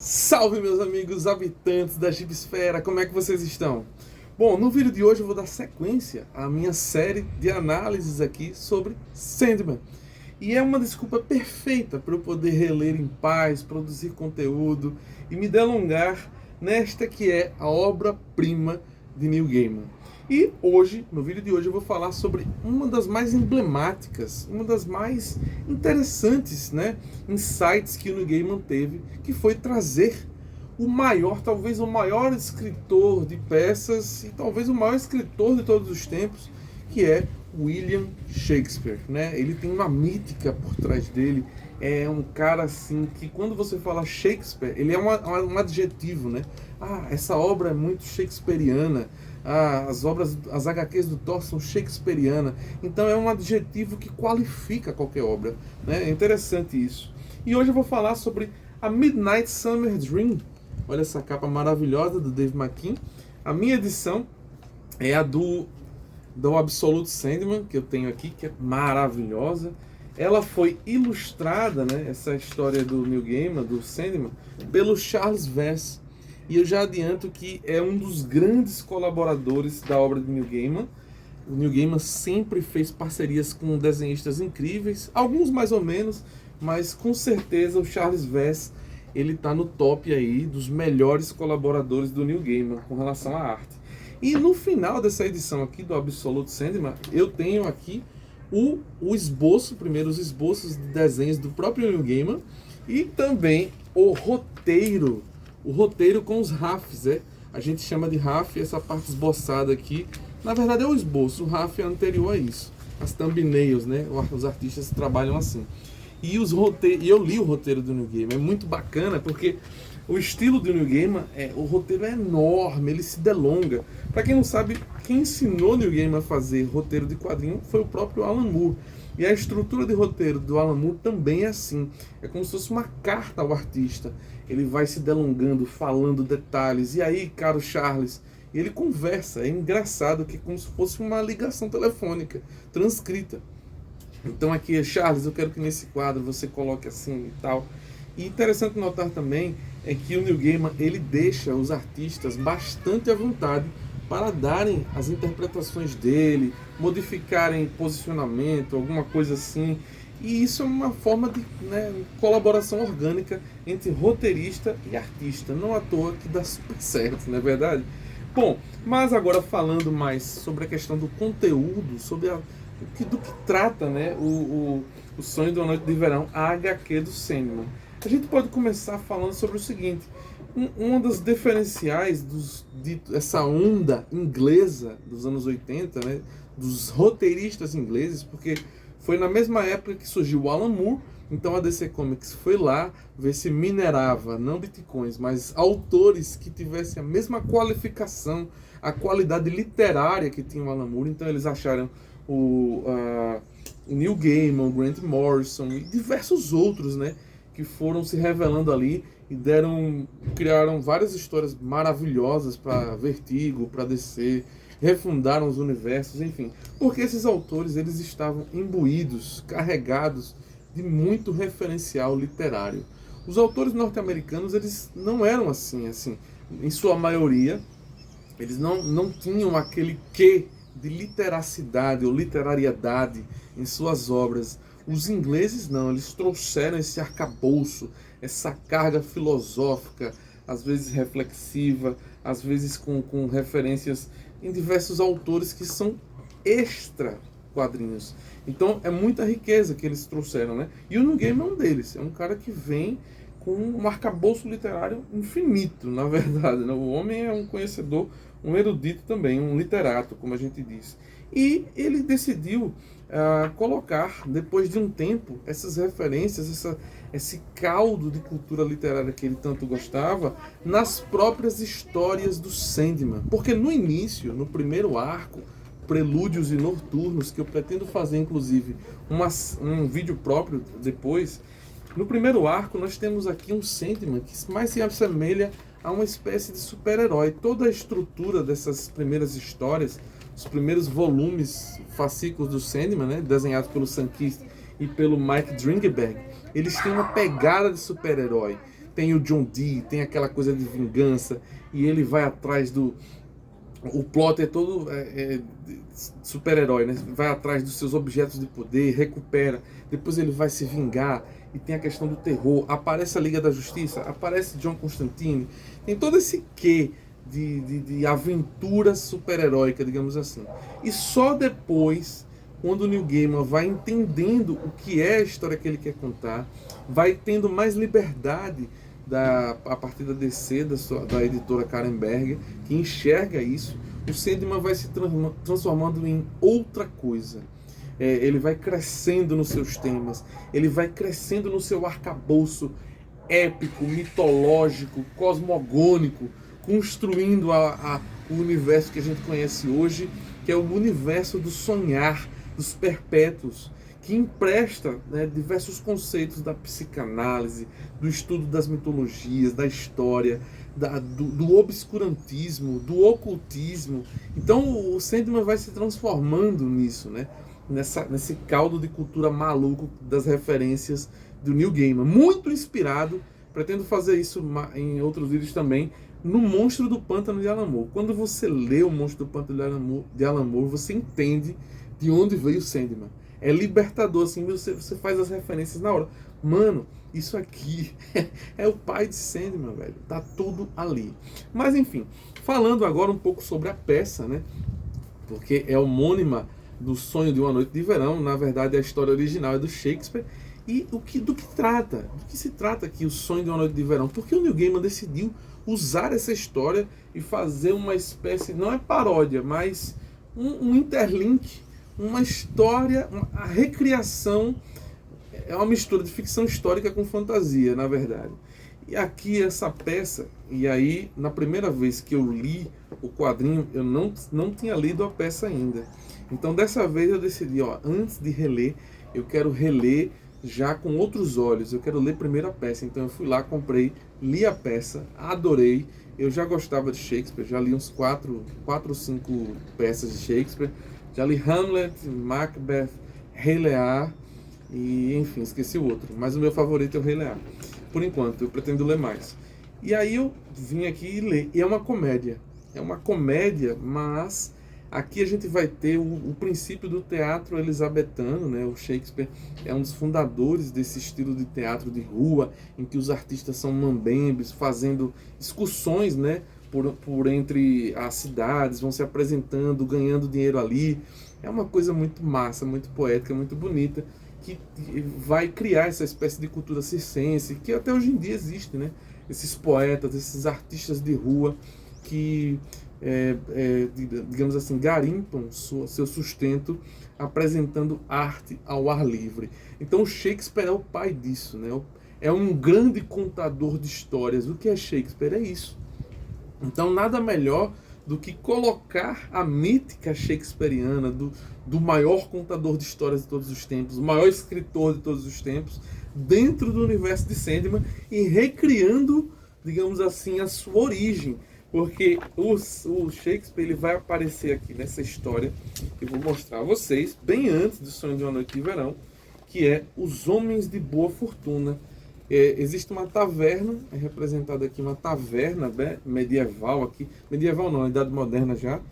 Salve, meus amigos habitantes da Gibsfera, como é que vocês estão? Bom, no vídeo de hoje eu vou dar sequência à minha série de análises aqui sobre Sandman. E é uma desculpa perfeita para eu poder reler em paz, produzir conteúdo e me delongar nesta que é a obra-prima de Neil Gaiman. E hoje, no vídeo de hoje, eu vou falar sobre uma das mais emblemáticas, uma das mais interessantes, insights que o Neil Gaiman teve, que foi trazer o maior, talvez o maior escritor de peças e talvez o maior escritor de todos os tempos, que é William Shakespeare, Ele tem uma mítica por trás dele, é um cara assim que quando você fala Shakespeare, ele é um adjetivo, essa obra é muito shakespeariana, as HQs do Thor são shakespeariana, então é um adjetivo que qualifica qualquer obra, É interessante isso. E hoje eu vou falar sobre a Midnight Summer Dream. Olha essa capa maravilhosa do Dave McKean. A minha edição é a do Absolute Sandman, que eu tenho aqui, que é maravilhosa. Ela foi ilustrada, essa história do Neil Gaiman, do Sandman, pelo Charles Vess. E eu já adianto que é um dos grandes colaboradores da obra de Neil Gaiman. O Neil Gaiman sempre fez parcerias com desenhistas incríveis, alguns mais ou menos, mas com certeza o Charles Vess, ele está no top aí dos melhores colaboradores do Neil Gaiman com relação à arte. E no final dessa edição aqui do Absolute Sandman, eu tenho aqui o esboço, primeiro os esboços de desenhos do próprio Neil Gaiman e também o roteiro com os RAFs, a gente chama de RAF essa parte esboçada aqui, na verdade é o esboço, o RAF é anterior a isso, as thumbnails, os artistas trabalham assim. E eu li o roteiro do Neil Gaiman, é muito bacana porque o estilo do Neil Gaiman, o roteiro é enorme, ele se delonga. Para quem não sabe, quem ensinou Neil Gaiman a fazer roteiro de quadrinho foi o próprio Alan Moore. E a estrutura de roteiro do Alan Moore também é assim. É como se fosse uma carta ao artista. Ele vai se delongando, falando detalhes. E aí, caro Charles, ele conversa. É engraçado que é como se fosse uma ligação telefônica, transcrita. Então aqui, Charles, eu quero que nesse quadro você coloque assim e tal. E interessante notar também é que o Neil Gaiman, ele deixa os artistas bastante à vontade para darem as interpretações dele, modificarem posicionamento, alguma coisa assim. E isso é uma forma de colaboração orgânica entre roteirista e artista. Não à toa que dá super certo, não é verdade? Bom, mas agora falando mais sobre a questão do conteúdo, sobre do que trata o Sonho de uma Noite de Verão, a HQ do Sandman. A gente pode começar falando sobre o seguinte: uma das diferenciais dessa onda inglesa dos anos 80, dos roteiristas ingleses, porque foi na mesma época que surgiu o Alan Moore, então a DC Comics foi lá ver se minerava, não bitcoins, mas autores que tivessem a mesma qualificação, a qualidade literária que tinha o Alan Moore. Então eles acharam o Neil Gaiman, o Grant Morrison e diversos outros, que foram se revelando ali e criaram várias histórias maravilhosas para Vertigo, para DC, refundaram os universos, enfim, porque esses autores eles estavam imbuídos, carregados de muito referencial literário. Os autores norte-americanos eles não eram assim, em sua maioria, eles não tinham aquele quê de literacidade ou literariedade em suas obras. Os ingleses não, eles trouxeram esse arcabouço, essa carga filosófica, às vezes reflexiva, às vezes com referências em diversos autores que são extra quadrinhos. Então é muita riqueza que eles trouxeram, E o Neil Gaiman é um deles, é um cara que vem com um arcabouço literário infinito, na verdade, O homem é um conhecedor, um erudito também, um literato, como a gente diz. E ele decidiu colocar, depois de um tempo, essas referências, esse caldo de cultura literária que ele tanto gostava, nas próprias histórias do Sandman. Porque no início, no primeiro arco, Prelúdios e Noturnos, que eu pretendo fazer, inclusive, um vídeo próprio depois, no primeiro arco nós temos aqui um Sandman que mais se assemelha a uma espécie de super-herói. Toda a estrutura dessas primeiras histórias, os primeiros volumes, fascículos do Sandman, desenhados pelo Sam Kiss e pelo Mike Dringberg, eles têm uma pegada de super-herói. tem o John Dee, tem aquela coisa de vingança, e ele vai atrás do... O plot é todo super-herói, né? Vai atrás dos seus objetos de poder, recupera, depois ele vai se vingar, e tem a questão do terror, aparece a Liga da Justiça, aparece John Constantine, tem todo esse quê de aventura super-heróica, digamos assim. E só depois, quando o Neil Gaiman vai entendendo o que é a história que ele quer contar, vai tendo mais liberdade a partir da DC, da editora Karen Berger, que enxerga isso, o Sandman vai se transformando em outra coisa. Ele vai crescendo nos seus temas, ele vai crescendo no seu arcabouço épico, mitológico, cosmogônico, construindo o universo que a gente conhece hoje, que é o universo do sonhar, dos perpétuos, que empresta, né, diversos conceitos da psicanálise, do estudo das mitologias, da história, do obscurantismo, do ocultismo. Então o Sandman vai se transformando nisso, né? Nesse caldo de cultura maluco das referências do Neil Gaiman. Muito inspirado, pretendo fazer isso em outros vídeos também, no Monstro do Pântano de Alan Moore. Quando você lê o Monstro do Pântano de Alan Moore, você entende de onde veio o Sandman. É libertador, assim, você faz as referências na hora. Mano, isso aqui é o pai de Sandman, velho. Tá tudo ali. Mas enfim, falando agora um pouco sobre a peça, né? Porque é homônima do Sonho de uma Noite de Verão. Na verdade, a história original é do Shakespeare. E do que trata? Do que se trata aqui o Sonho de uma Noite de Verão? Porque o Neil Gaiman decidiu usar essa história e fazer uma espécie, não é paródia, mas um interlink, uma história, a recriação, é uma mistura de ficção histórica com fantasia, na verdade. E aqui essa peça, e aí na primeira vez que eu li o quadrinho, eu não tinha lido a peça ainda. Então dessa vez eu decidi, antes de reler, eu quero reler já com outros olhos, eu quero ler primeiro a peça. Então eu fui lá, comprei, li a peça, adorei. Eu já gostava de Shakespeare, já li uns 4 ou 5 peças de Shakespeare. Já li Hamlet, Macbeth, Rei Lear e, enfim, esqueci o outro. Mas o meu favorito é o Rei Lear. Por enquanto, eu pretendo ler mais. E aí eu vim aqui e ler. E é uma comédia. É uma comédia, mas aqui a gente vai ter o princípio do teatro elizabetano, né? O Shakespeare é um dos fundadores desse estilo de teatro de rua, em que os artistas são mambembes, fazendo excursões, né? Por entre as cidades, vão se apresentando, ganhando dinheiro ali. É uma coisa muito massa, muito poética, muito bonita, que vai criar essa espécie de cultura circense, que até hoje em dia existe, né? Esses poetas, esses artistas de rua que, digamos assim, garimpam seu sustento apresentando arte ao ar livre. Então o Shakespeare é o pai disso, né? É um grande contador de histórias. O que é Shakespeare? É isso. Então nada melhor do que colocar a mítica shakespeariana do maior contador de histórias de todos os tempos, o maior escritor de todos os tempos, dentro do universo de Sandman e recriando, digamos assim, a sua origem. Porque o Shakespeare ele vai aparecer aqui nessa história que eu vou mostrar a vocês, bem antes do Sonho de uma Noite de Verão, que é Os Homens de Boa Fortuna. Existe uma taverna, é representada aqui uma taverna medieval, aqui, medieval não, Idade Moderna já,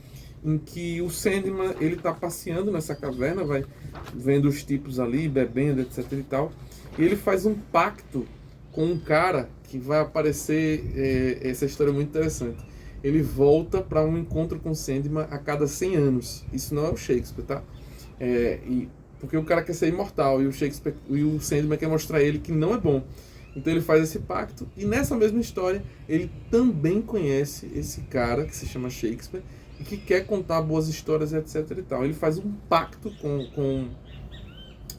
em que o Sandman ele está passeando nessa caverna, vai vendo os tipos ali, bebendo, etc e tal, e ele faz um pacto com um cara que vai aparecer, essa história é muito interessante. Ele volta para um encontro com o Sandman a cada 100 anos. Isso não é o Shakespeare, tá? Porque o cara quer ser imortal e o Sandman quer mostrar a ele que não é bom. Então ele faz esse pacto e nessa mesma história ele também conhece esse cara que se chama Shakespeare e que quer contar boas histórias, etc e tal. Ele faz um pacto com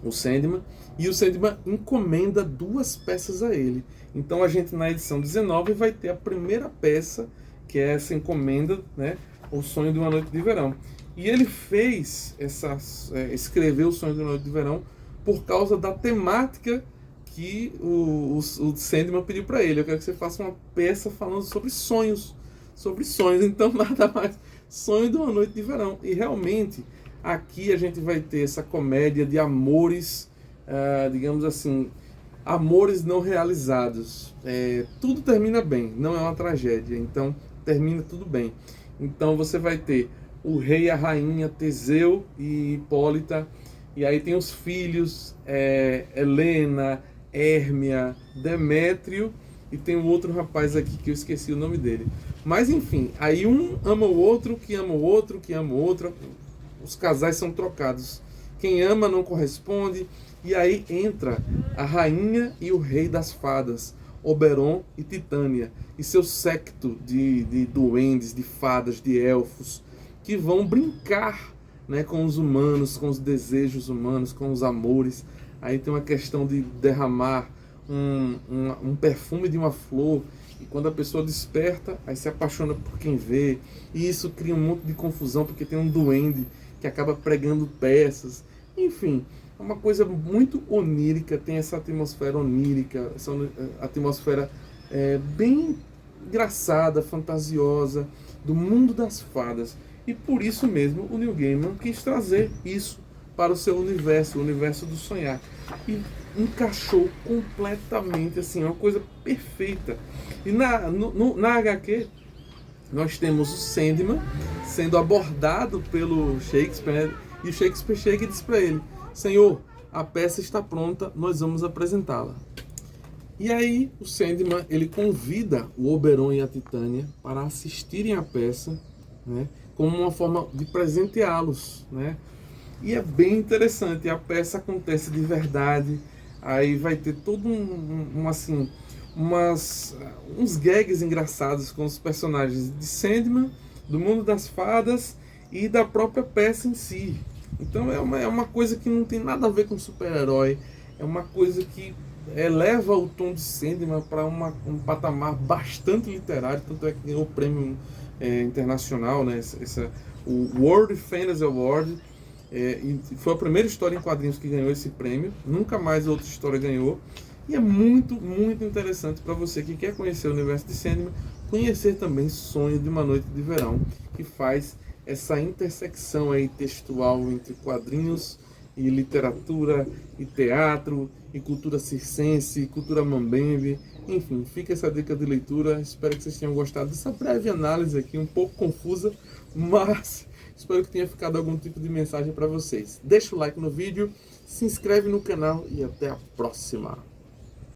o Sandman e o Sandman encomenda 2 peças a ele. Então a gente na edição 19 vai ter a primeira peça, que é essa encomenda, né? O Sonho de uma Noite de Verão. E ele escreveu O Sonho de uma Noite de Verão por causa da temática que o Sandman pediu para ele. Eu quero que você faça uma peça falando sobre sonhos. Sobre sonhos. Então nada mais. Sonho de uma Noite de Verão. E realmente aqui a gente vai ter essa comédia de amores, digamos assim, amores não realizados. Tudo termina bem, não é uma tragédia, então termina tudo bem. Então você vai ter o rei e a rainha, Teseu e Hipólita, e aí tem os filhos, Helena, Hérmia, Demétrio, e tem um outro rapaz aqui que eu esqueci o nome dele. Mas enfim, aí um ama o outro, que ama o outro, que ama o outro, os casais são trocados. Quem ama não corresponde, e aí entra a rainha e o rei das fadas, Oberon e Titânia, e seu séquito de duendes, de fadas, de elfos, que vão brincar, né, com os humanos, com os desejos humanos, com os amores. Aí tem uma questão de derramar um perfume de uma flor, e quando a pessoa desperta, aí se apaixona por quem vê, e isso cria um monte de confusão, porque tem um duende que acaba pregando peças. Enfim, é uma coisa muito onírica, tem essa atmosfera onírica, essa atmosfera bem engraçada, fantasiosa, do mundo das fadas. E por isso mesmo o Neil Gaiman quis trazer isso para o seu universo, o universo do sonhar. E encaixou completamente, assim, uma coisa perfeita. E na HQ, nós temos o Sandman sendo abordado pelo Shakespeare, né? E o Shakespeare chega e diz para ele: Senhor, a peça está pronta, nós vamos apresentá-la. E aí o Sandman, ele convida o Oberon e a Titânia para assistirem à peça, né, como uma forma de presenteá-los, né? E é bem interessante, a peça acontece de verdade, aí vai ter todo uns gags engraçados com os personagens de Sandman, do mundo das fadas e da própria peça em si. Então é uma coisa que não tem nada a ver com super-herói, é uma coisa que eleva o tom de Sandman para um patamar bastante literário, tanto é que ganhou o prêmio internacional, né, o World Fantasy Award, e foi a primeira história em quadrinhos que ganhou esse prêmio, nunca mais outra história ganhou, e é muito, muito interessante para você que quer conhecer o universo de Sandman, conhecer também Sonho de uma Noite de Verão, que faz essa intersecção aí textual entre quadrinhos e literatura e teatro e cultura circense, cultura mambembe. Enfim, fica essa dica de leitura. Espero que vocês tenham gostado dessa breve análise aqui, um pouco confusa, mas espero que tenha ficado algum tipo de mensagem para vocês. Deixa o like no vídeo, se inscreve no canal e até a próxima.